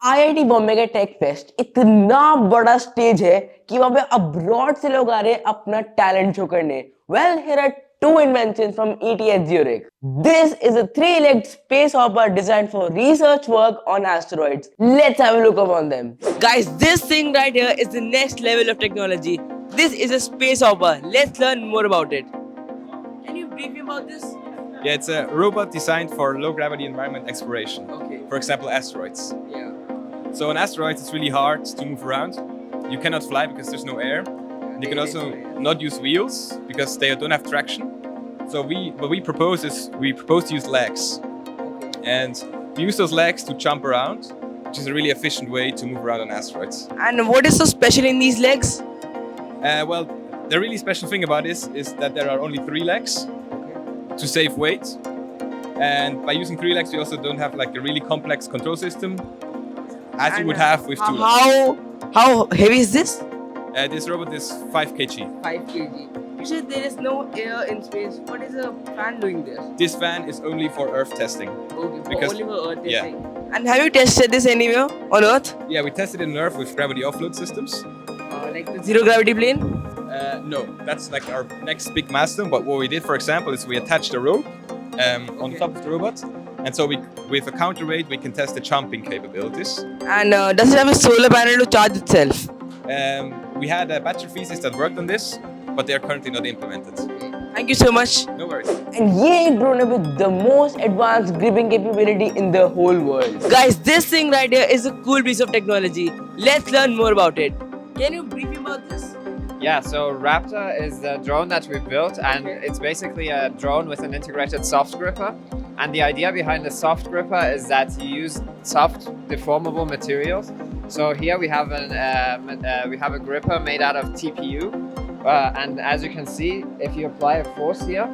IIT Bombay के tech fest इतना बड़ा स्टेज है कि वहां पे अब्रॉड से लोग आ रहे हैं अपना टैलेंट शो करने. Well, here are two inventions from ETH Zurich. This is a three-legged space hopper designed for research work on asteroids. Let's have a look upon them. Guys, this thing right here is the next level of technology. This is a space hopper. Let's learn more about it. Can you brief me about this? Yeah, it's a robot designed for low-gravity environment exploration. Okay. For example, asteroids. Yeah. So on asteroids, it's really hard to move around. You cannot fly because there's no air. You can also not use wheels because they don't have traction. So what we propose to use legs. And we use those legs to jump around, which is a really efficient way to move around on asteroids. And what is so special in these legs? Well, the really special thing about this is that there are only 3 legs to save weight. And by using 3 legs, we also don't have like a really complex control system as you would have with 2 legs. How heavy is this? This robot is 5 kg. 5 kg. You said there is no air in space. What is a fan doing there? This fan is only for Earth testing. Okay, Because- only for Earth yeah. testing. And have you tested this anywhere on Earth? Yeah, we tested it on Earth with gravity offload systems. Like the zero gravity plane? No, that's like our next big milestone. But what we did, for example, is we attached a rope on top of the robot. And so with a counterweight, we can test the jumping capabilities. And does it have a solar panel to charge itself? We had a batch of pieces that worked on this, but they are currently not implemented. Thank you so much. No worries. And ये एक drone है with the most advanced gripping capability in the whole world. Guys, this thing right here is a cool piece of technology. Let's learn more about it. Can you brief me about this? Yeah, so Raptor is the drone that we've built, and it's basically a drone with an integrated soft gripper. And the idea behind the soft gripper is that you use soft, deformable materials. So here we have a gripper made out of TPU, and as you can see, if you apply a force here,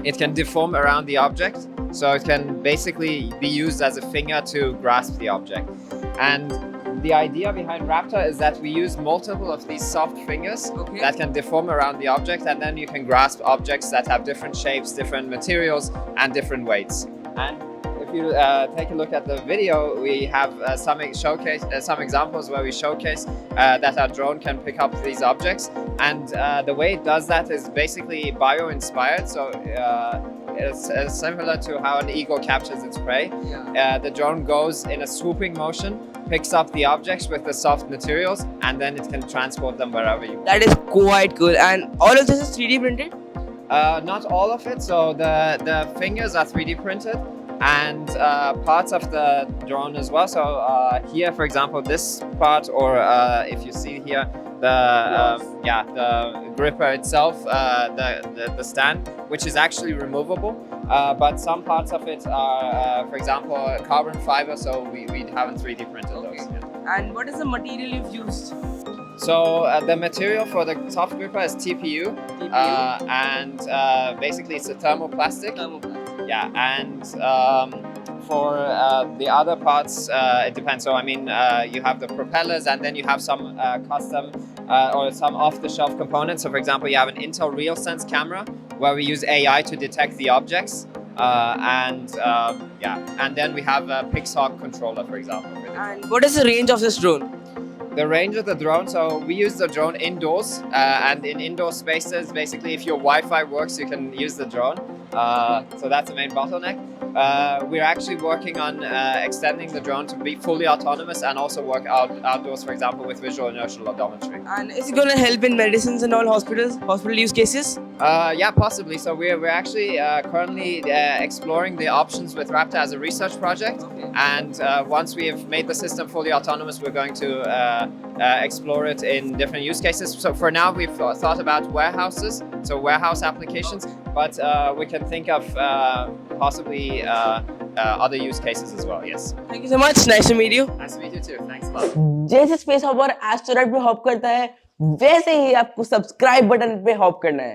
it can deform around the object. So it can basically be used as a finger to grasp the object. And the idea behind Raptor is that we use multiple of these soft fingers that can deform around the object, and then you can grasp objects that have different shapes, different materials, and different weights. And if you take a look at the video, we have some examples where we showcase that our drone can pick up these objects. And the way it does that is basically bio-inspired. So it's similar to how an eagle captures its prey. The drone goes in a swooping motion, picks up the objects with the soft materials, and then it can transport them wherever you want. That is quite cool. And all of this is 3D printed? Not all of it. So the fingers are 3D printed, and parts of the drone as well. So here, for example, this part, or if you see here, the gripper itself, the stand, which is actually removable. But some parts of it are, for example, carbon fiber, so we haven't 3D printed those. Yeah. And what is the material you've used? So the material for the soft gripper is TPU. And basically it's a thermoplastic. Yeah, and for the other parts, it depends. So I mean, you have the propellers, and then you have some custom or some off-the-shelf components. So for example, you have an Intel RealSense camera where we use AI to detect the objects. And then we have a Pixhawk controller, for example. And what is the range of this drone? The range of the drone, so we use the drone indoors, and in indoor spaces, basically if your Wi-Fi works, you can use the drone. So that's the main bottleneck. We're actually working on extending the drone to be fully autonomous and also work outdoors, for example, with visual inertial odometry. And is it going to help in medicines and all hospital use cases? Yeah, possibly. So we're actually currently exploring the options with Raptor as a research project. And once we have made the system fully autonomous, we're going to explore it in different use cases. So for now, we've thought about warehouses, so warehouse applications, but we can think of possibly other use cases as well, yes. Thank you so much. Nice to meet you. Nice to meet you too. Thanks a lot. जैसे space hopper asteroid पे hop करता है, वैसे ही आपको subscribe button पे hop करना है.